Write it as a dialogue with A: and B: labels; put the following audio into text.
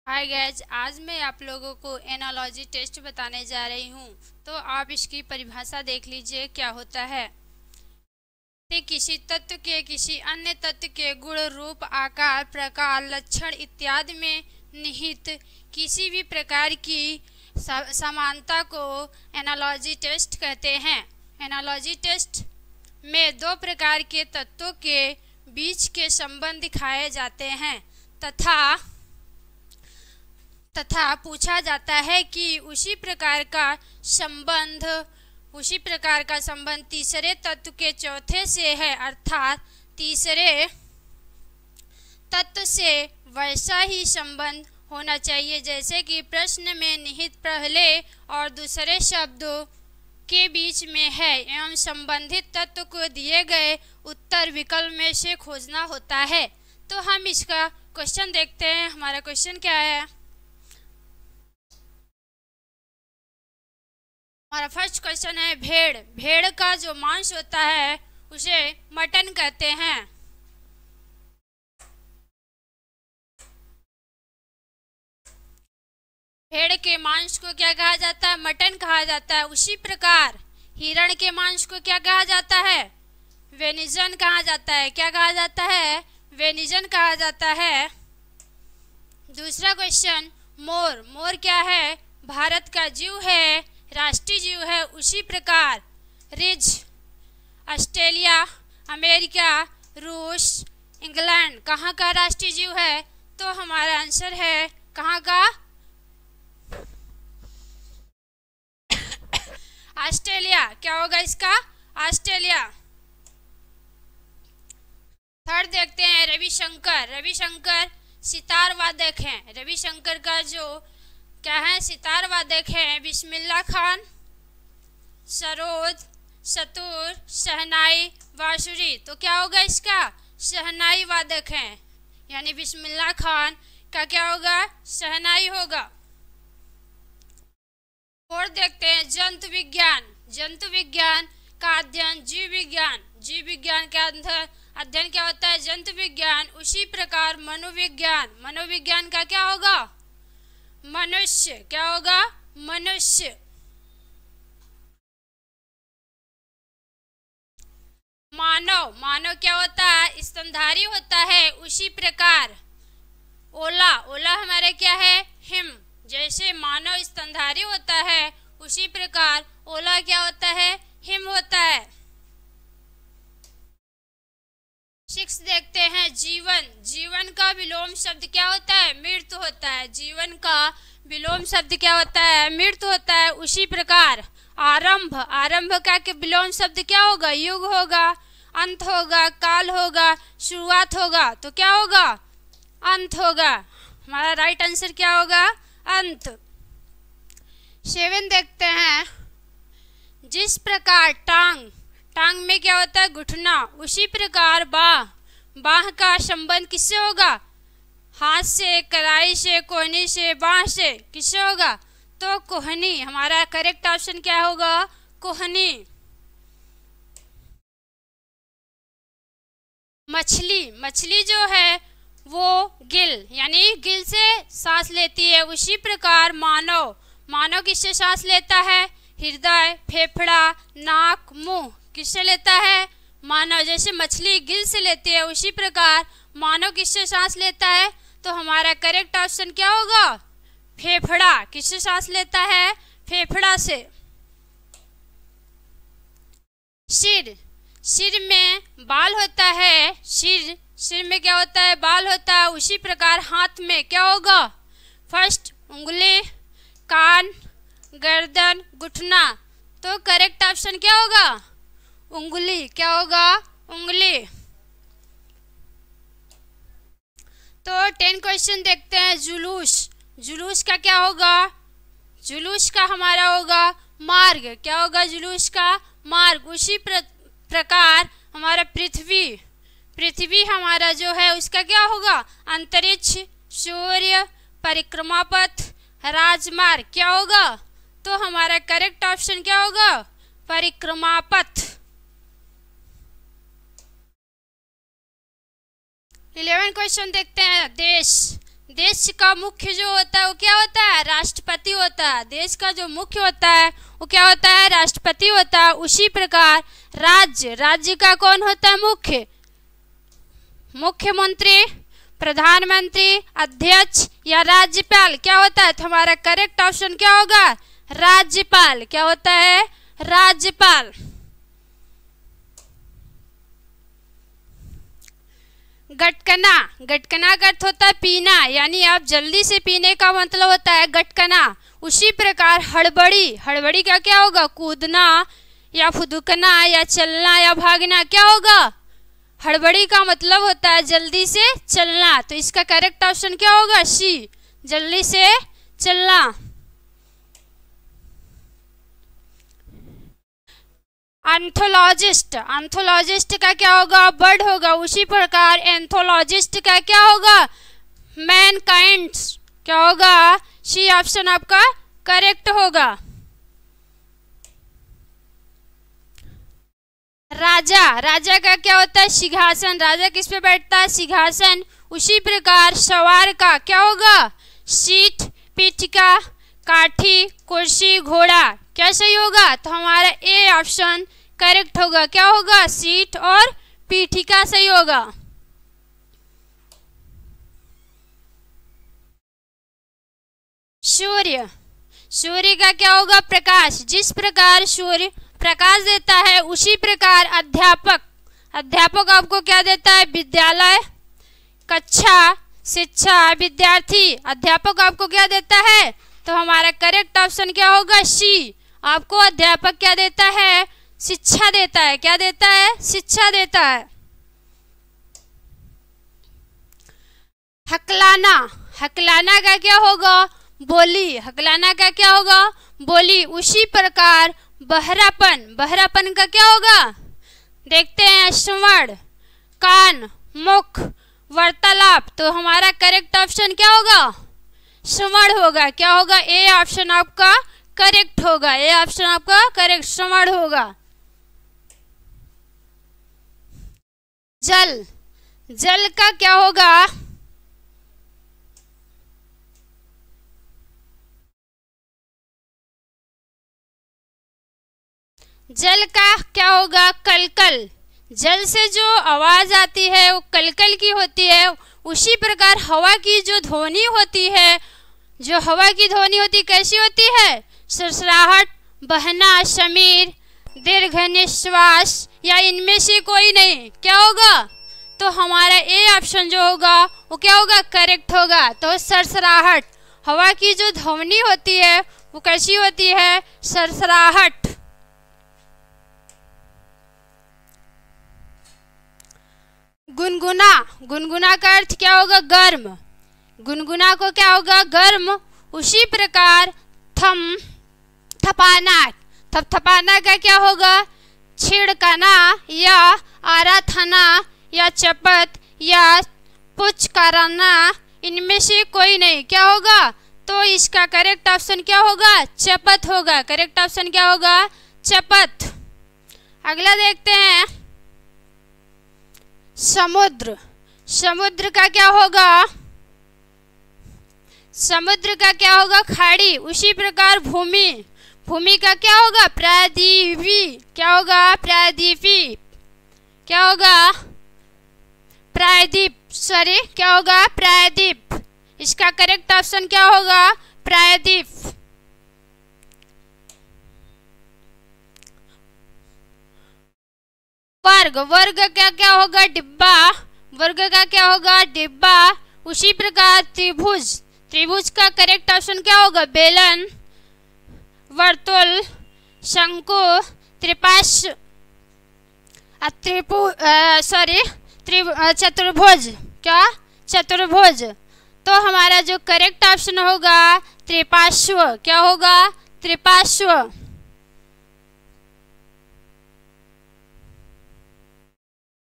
A: हाय guys, आज मैं आप लोगों को एनालॉजी टेस्ट बताने जा रही हूँ। तो आप इसकी परिभाषा देख लीजिए क्या होता है। किसी तत्व के किसी अन्य तत्व के गुण, रूप, आकार, प्रकार, लक्षण इत्यादि में निहित किसी भी प्रकार की समानता को एनालॉजी टेस्ट कहते हैं। एनालॉजी टेस्ट में दो प्रकार के तत्वों के बीच के संबंध दिखाए जाते हैं तथा पूछा जाता है कि उसी प्रकार का संबंध तीसरे तत्व के चौथे से है, अर्थात तीसरे तत्व से वैसा ही संबंध होना चाहिए जैसे कि प्रश्न में निहित पहले और दूसरे शब्दों के बीच में है, एवं संबंधित तत्व को दिए गए उत्तर विकल्प में से खोजना होता है। तो हम इसका क्वेश्चन देखते हैं। हमारा क्वेश्चन क्या है? हमारा फर्स्ट क्वेश्चन है भेड़। भेड़ का जो मांस होता है उसे मटन कहते हैं। भेड़ के मांस को क्या कहा जाता है? मटन कहा जाता है। उसी प्रकार हिरण के मांस को क्या कहा जाता है? वेनिजन कहा जाता है। क्या कहा जाता है? वेनिजन कहा जाता है। दूसरा क्वेश्चन, मोर। मोर क्या है? भारत का जीव है, राष्ट्रीय जीव है। उसी प्रकार रिज ऑस्ट्रेलिया, अमेरिका, रूस, इंग्लैंड कहाँ का राष्ट्रीय जीव है? तो हमारा आंसर है कहाँ का? ऑस्ट्रेलिया। क्या होगा इसका? ऑस्ट्रेलिया। थर्ड देखते हैं रविशंकर। रविशंकर सितार वादक हैं। रविशंकर का जो क्या है? सितार वादक हैं। बिस्मिल्लाह खान, सरोद, सतूर, शहनाई, बांसुरी। तो क्या होगा इसका? शहनाई वादक हैं, यानी बिस्मिल्लाह खान का क्या होगा? शहनाई होगा। और देखते हैं जंतु विज्ञान। जंतु विज्ञान का अध्ययन जीव विज्ञान। जीव विज्ञान का अध्ययन क्या होता है? जंतु विज्ञान। उसी प्रकार मनोविज्ञान। मनोविज्ञान का क्या होगा? मनुष्य। क्या होगा? मनुष्य। मानव। मानव क्या होता है? स्तनधारी होता है। उसी प्रकार ओला। ओला हमारे क्या है? हिम। जैसे मानव स्तनधारी होता है उसी प्रकार ओला क्या होता है? हिम होता है। 6 देखते हैं जीवन। जीवन का विलोम शब्द क्या होता है? मृत्यु होता है। जीवन का विलोम शब्द क्या होता है? मृत्यु होता है। उसी प्रकार आरंभ। आरंभ का विलोम शब्द क्या होगा? युग होगा, अंत होगा, काल होगा, शुरुआत होगा। तो क्या होगा? अंत होगा। हमारा राइट आंसर क्या होगा? अंत। 7 देखते हैं, जिस प्रकार टांग। टांग में क्या होता है? घुटना। उसी प्रकार बाह। बाह का संबंध किससे होगा? हाथ से, कलाई से, कोहनी से, बाह से। किससे होगा? तो कोहनी। हमारा करेक्ट ऑप्शन क्या होगा? कोहनी। मछली। मछली जो है वो गिल, यानी गिल से सांस लेती है। उसी प्रकार मानव। मानव किससे सांस लेता है? हृदय, फेफड़ा, नाक, मुंह। किससे लेता है? मानव। जैसे मछली गिल से लेती है उसी प्रकार मानव किससे सांस लेता है? तो हमारा करेक्ट ऑप्शन क्या होगा? फेफड़ा। किससे सांस लेता है? फेफड़ा से। सिर। सिर में बाल होता है। सिर में क्या होता है? बाल होता है। उसी प्रकार हाथ में क्या होगा? फर्स्ट उंगली, कान, गर्दन, घुटना। तो करेक्ट ऑप्शन क्या होगा? उंगली। क्या होगा? उंगली। तो 10 क्वेश्चन देखते हैं जुलूस। जुलूस का क्या होगा? जुलूस का हमारा होगा मार्ग। क्या होगा? जुलूस का मार्ग। उसी प्रकार हमारा पृथ्वी। पृथ्वी हमारा जो है उसका क्या होगा? अंतरिक्ष, सूर्य, परिक्रमा पथ, राजमार्ग। क्या होगा? तो हमारा करेक्ट ऑप्शन क्या होगा? परिक्रमा पथ। 11 क्वेश्चन देखते हैं देश। देश का मुख्य जो होता है वो क्या होता है? राष्ट्रपति होता है। देश का जो मुख्य होता है वो क्या होता है? राष्ट्रपति होता है। उसी प्रकार राज्य का कौन होता है? मुख्यमंत्री, प्रधानमंत्री, अध्यक्ष या राज्यपाल क्या होता है? तो हमारा करेक्ट ऑप्शन क्या होगा? राज्यपाल। क्या होता है? राज्यपाल। गटकना का अर्थ होता है पीना, यानी आप जल्दी से पीने का मतलब होता है गटकना। उसी प्रकार हड़बड़ी का क्या होगा? कूदना या फुदकना या चलना या भागना। क्या होगा? हड़बड़ी का मतलब होता है जल्दी से चलना। तो इसका करेक्ट ऑप्शन क्या होगा? सी, जल्दी से चलना। आंथोलॉजिस्ट का क्या होगा? बर्ड होगा। उसी प्रकार एंथोलॉजिस्ट का क्या होगा? मैनकाइंड। क्या होगा? सी ऑप्शन आपका करेक्ट होगा। राजा का क्या होता है? सिंहासन। राजा किस पे बैठता है? सिंहासन। उसी प्रकार सवार का क्या होगा? सीट, पीठिका, काठी, कुर्सी, घोड़ा। क्या सही होगा? तो हमारा ए ऑप्शन करेक्ट होगा। क्या होगा? सीट और पीठिका सही होगा। सूर्य का क्या होगा? प्रकाश। जिस प्रकार सूर्य प्रकाश देता है उसी प्रकार अध्यापक आपको क्या देता है? विद्यालय, कक्षा, शिक्षा, विद्यार्थी। अध्यापक आपको क्या देता है? तो हमारा करेक्ट ऑप्शन क्या होगा? सी। आपको अध्यापक क्या देता है? शिक्षा देता है। क्या देता है? शिक्षा देता है। हकलाना का क्या होगा? बोली। हकलाना का क्या होगा? बोली। उसी प्रकार बहरापन का क्या होगा? देखते हैं, श्रवण, कान, मुख, वार्तालाप। तो हमारा करेक्ट ऑप्शन क्या होगा? श्रवण होगा। क्या होगा? ए ऑप्शन आपका करेक्ट होगा। ए ऑप्शन आपका करेक्ट श्रवण होगा। जल का क्या होगा? जल का क्या होगा? कलकल। जल से जो आवाज आती है वो कलकल की होती है। उसी प्रकार हवा की जो ध्वनि होती है, कैसी होती है? सरसराहट, बहना, समीर, दीर्घ निश्वास या इनमें से कोई नहीं। क्या होगा? तो हमारा ए ऑप्शन जो होगा वो क्या होगा? करेक्ट होगा। तो सरसराहट, हवा की जो ध्वनि होती है वो कैसी होती है? सरसराहट। गुनगुना का अर्थ क्या होगा? गर्म। गुनगुना को क्या होगा? गर्म। उसी प्रकार थपथपाना का क्या होगा? छिड़काना या आराधना या चपत या पुचकाराना, इनमें से कोई नहीं। क्या होगा? तो इसका करेक्ट ऑप्शन क्या होगा? चपत होगा। करेक्ट ऑप्शन क्या होगा? चपत। अगला देखते हैं, समुद्र का क्या होगा? समुद्र का क्या होगा? खाड़ी। उसी प्रकार भूमि का क्या होगा? प्रायद्वीपी। क्या होगा? प्रायद्वीपी। क्या होगा? प्रायद्वीप। सॉरी, क्या होगा? प्रायद्वीप। इसका करेक्ट ऑप्शन क्या होगा? प्रायद्वीप। वर्ग का क्या होगा? डिब्बा। वर्ग का क्या होगा? डिब्बा। उसी प्रकार त्रिभुज का करेक्ट ऑप्शन क्या होगा? बेलन, वर्तुल, शंकु, चतुर्भुज। क्या? चतुर्भुज। तो हमारा जो करेक्ट ऑप्शन होगा त्रिपार्श्व। क्या होगा? त्रिपार्श्व।